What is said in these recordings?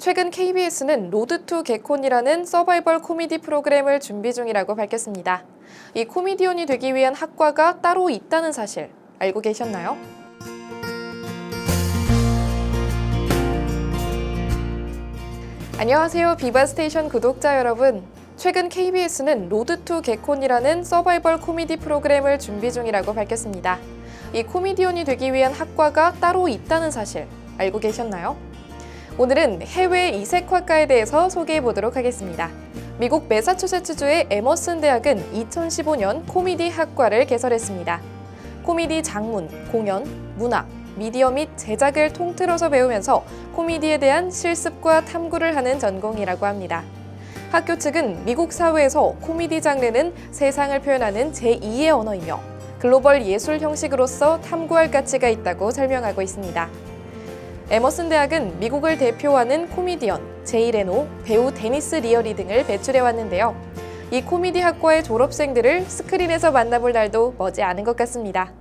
최근 KBS는 로드 투 개콘이라는 서바이벌 코미디 프로그램을 준비 중이라고 밝혔습니다. 이 코미디언이 되기 위한 학과가 따로 있다는 사실 알고 계셨나요? 안녕하세요, 비바스테이션 구독자 여러분. 최근 KBS는 로드 투 개콘이라는 서바이벌 코미디 프로그램을 준비 중이라고 밝혔습니다. 이 코미디언이 되기 위한 학과가 따로 있다는 사실 알고 계셨나요? 오늘은 해외 이색학과에 대해서 소개해 보도록 하겠습니다. 미국 매사추세츠주의 에머슨 대학은 2015년 코미디 학과를 개설했습니다. 코미디 장문, 공연, 문학, 미디어 및 제작을 통틀어서 배우면서 코미디에 대한 실습과 탐구를 하는 전공이라고 합니다. 학교 측은 미국 사회에서 코미디 장르는 세상을 표현하는 제2의 언어이며 글로벌 예술 형식으로서 탐구할 가치가 있다고 설명하고 있습니다. 에머슨 대학은 미국을 대표하는 코미디언 제이 레노, 배우 데니스 리어리 등을 배출해왔는데요. 이 코미디 학과의 졸업생들을 스크린에서 만나볼 날도 머지 않은 것 같습니다.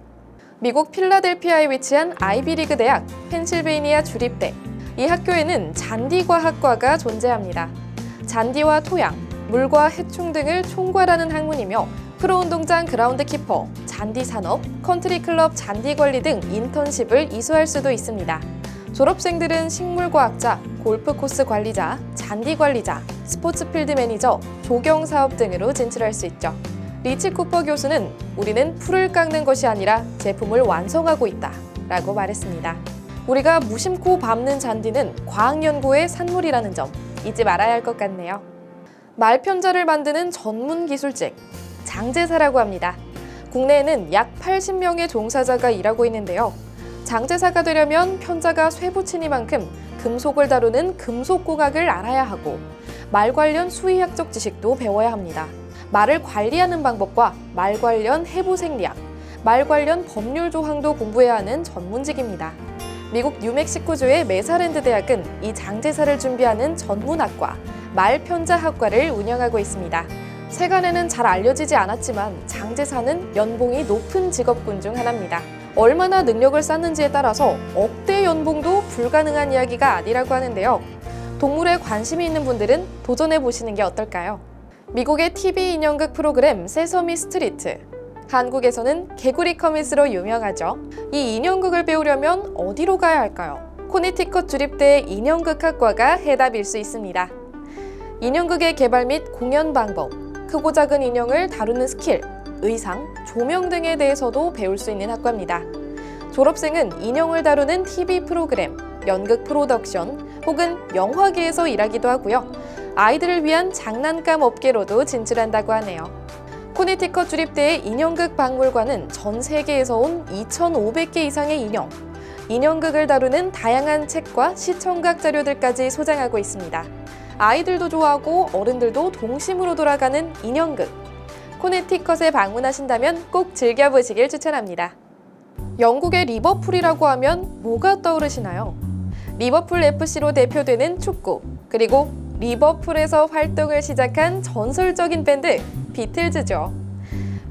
미국 필라델피아에 위치한 아이비리그 대학 펜실베이니아 주립대. 이 학교에는 잔디과학과가 존재합니다. 잔디와 토양, 물과 해충 등을 총괄하는 학문이며 프로운동장 그라운드키퍼, 잔디산업, 컨트리클럽 잔디관리 등 인턴십을 이수할 수도 있습니다. 졸업생들은 식물과학자, 골프코스 관리자, 잔디관리자, 스포츠필드 매니저, 조경사업 등으로 진출할 수 있죠. 리치 쿠퍼 교수는 우리는 풀을 깎는 것이 아니라 제품을 완성하고 있다 라고 말했습니다. 우리가 무심코 밟는 잔디는 과학연구의 산물이라는 점 잊지 말아야 할 것 같네요. 말편자를 만드는 전문 기술직, 장제사라고 합니다. 국내에는 약 80명의 종사자가 일하고 있는데요. 장제사가 되려면 편자가 쇠붙이니만큼 금속을 다루는 금속공학을 알아야 하고 말 관련 수의학적 지식도 배워야 합니다. 말을 관리하는 방법과 말 관련 해부 생리학, 말 관련 법률 조항도 공부해야 하는 전문직입니다. 미국 뉴멕시코주의 메사랜드 대학은 이 장제사를 준비하는 전문학과, 말편자학과를 운영하고 있습니다. 세간에는 잘 알려지지 않았지만 장제사는 연봉이 높은 직업군 중 하나입니다. 얼마나 능력을 쌓는지에 따라서 억대 연봉도 불가능한 이야기가 아니라고 하는데요. 동물에 관심이 있는 분들은 도전해 보시는 게 어떨까요? 미국의 TV 인형극 프로그램 세서미 스트리트. 한국에서는 개구리 커밋으로 유명하죠. 이 인형극을 배우려면 어디로 가야 할까요? 코네티컷 주립대의 인형극학과가 해답일 수 있습니다. 인형극의 개발 및 공연 방법, 크고 작은 인형을 다루는 스킬, 의상, 조명 등에 대해서도 배울 수 있는 학과입니다. 졸업생은 인형을 다루는 TV 프로그램, 연극 프로덕션 혹은 영화계에서 일하기도 하고요. 아이들을 위한 장난감 업계로도 진출한다고 하네요. 코네티컷 주립대의 인형극 박물관은 전 세계에서 온 2,500개 이상의 인형, 인형극을 다루는 다양한 책과 시청각 자료들까지 소장하고 있습니다. 아이들도 좋아하고 어른들도 동심으로 돌아가는 인형극. 코네티컷에 방문하신다면 꼭 즐겨보시길 추천합니다. 영국의 리버풀이라고 하면 뭐가 떠오르시나요? 리버풀 FC로 대표되는 축구, 그리고 리버풀에서 활동을 시작한 전설적인 밴드 비틀즈죠.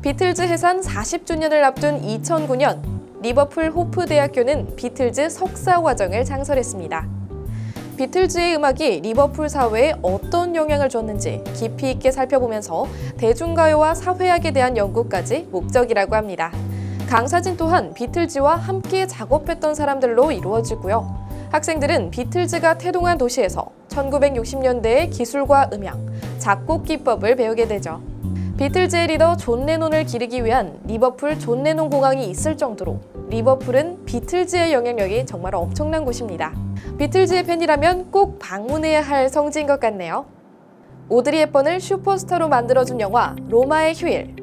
비틀즈 해산 40주년을 앞둔 2009년 리버풀 호프대학교는 비틀즈 석사과정을 창설했습니다. 비틀즈의 음악이 리버풀 사회에 어떤 영향을 줬는지 깊이 있게 살펴보면서 대중가요와 사회학에 대한 연구까지 목적이라고 합니다. 강사진 또한 비틀즈와 함께 작업했던 사람들로 이루어지고요. 학생들은 비틀즈가 태동한 도시에서 1960년대의 기술과 음향, 작곡 기법을 배우게 되죠. 비틀즈의 리더 존 레논을 기르기 위한 리버풀 존 레논 공항이 있을 정도로 리버풀은 비틀즈의 영향력이 정말 엄청난 곳입니다. 비틀즈의 팬이라면 꼭 방문해야 할 성지인 것 같네요. 오드리 헵번을 슈퍼스타로 만들어준 영화 로마의 휴일.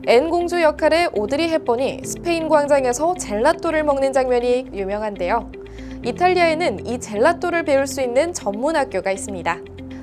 앤 공주 역할의 오드리 헵번이 스페인 광장에서 젤라또를 먹는 장면이 유명한데요. 이탈리아에는 이 젤라또를 배울 수 있는 전문 학교가 있습니다.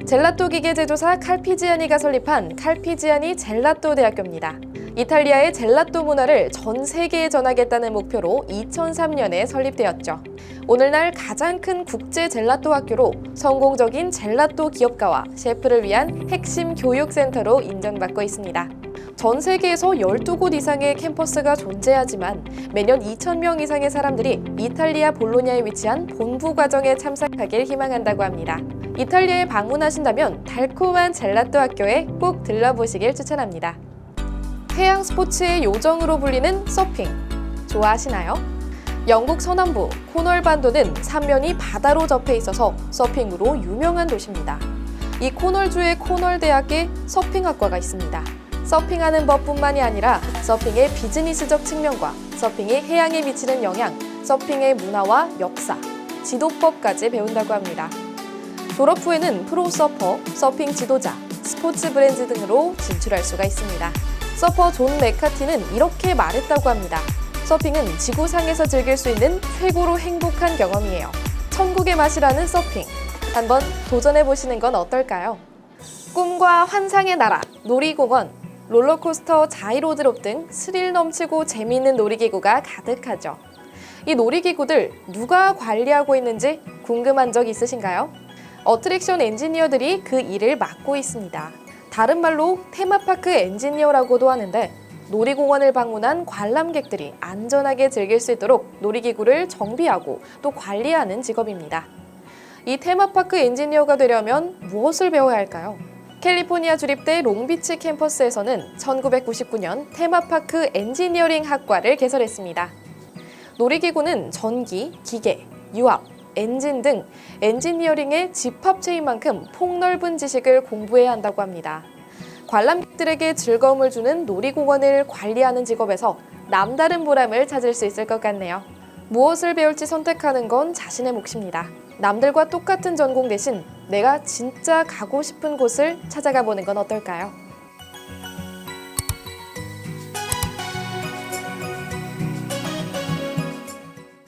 젤라또 기계 제조사 칼피지아니가 설립한 칼피지아니 젤라또 대학교입니다. 이탈리아의 젤라또 문화를 전 세계에 전하겠다는 목표로 2003년에 설립되었죠. 오늘날 가장 큰 국제 젤라또 학교로 성공적인 젤라또 기업가와 셰프를 위한 핵심 교육센터로 인정받고 있습니다. 전 세계에서 12곳 이상의 캠퍼스가 존재하지만 매년 2,000명 이상의 사람들이 이탈리아 볼로냐에 위치한 본부 과정에 참석하길 희망한다고 합니다. 이탈리아에 방문하신다면 달콤한 젤라또 학교에 꼭 들러보시길 추천합니다. 해양 스포츠의 요정으로 불리는 서핑. 좋아하시나요? 영국 서남부 코널 반도는 삼면이 바다로 접해 있어서 서핑으로 유명한 도시입니다. 이 코널주의 코널 대학에 서핑학과가 있습니다. 서핑하는 법뿐만이 아니라 서핑의 비즈니스적 측면과 서핑이 해양에 미치는 영향, 서핑의 문화와 역사, 지도법까지 배운다고 합니다. 졸업 후에는 프로 서퍼, 서핑 지도자, 스포츠 브랜드 등으로 진출할 수가 있습니다. 서퍼 존 맥카티는 이렇게 말했다고 합니다. 서핑은 지구상에서 즐길 수 있는 최고로 행복한 경험이에요. 천국의 맛이라는 서핑. 한번 도전해보시는 건 어떨까요? 꿈과 환상의 나라, 놀이공원, 롤러코스터, 자이로드롭 등 스릴 넘치고 재미있는 놀이기구가 가득하죠. 이 놀이기구들 누가 관리하고 있는지 궁금한 적 있으신가요? 어트랙션 엔지니어들이 그 일을 맡고 있습니다. 다른 말로 테마파크 엔지니어라고도 하는데 놀이공원을 방문한 관람객들이 안전하게 즐길 수 있도록 놀이기구를 정비하고 또 관리하는 직업입니다. 이 테마파크 엔지니어가 되려면 무엇을 배워야 할까요? 캘리포니아 주립대 롱비치 캠퍼스에서는 1999년 테마파크 엔지니어링 학과를 개설했습니다. 놀이기구는 전기, 기계, 유압, 엔진 등 엔지니어링의 집합체인 만큼 폭넓은 지식을 공부해야 한다고 합니다. 관람객들에게 즐거움을 주는 놀이공원을 관리하는 직업에서 남다른 보람을 찾을 수 있을 것 같네요. 무엇을 배울지 선택하는 건 자신의 몫입니다. 남들과 똑같은 전공 대신 내가 진짜 가고 싶은 곳을 찾아가 보는 건 어떨까요?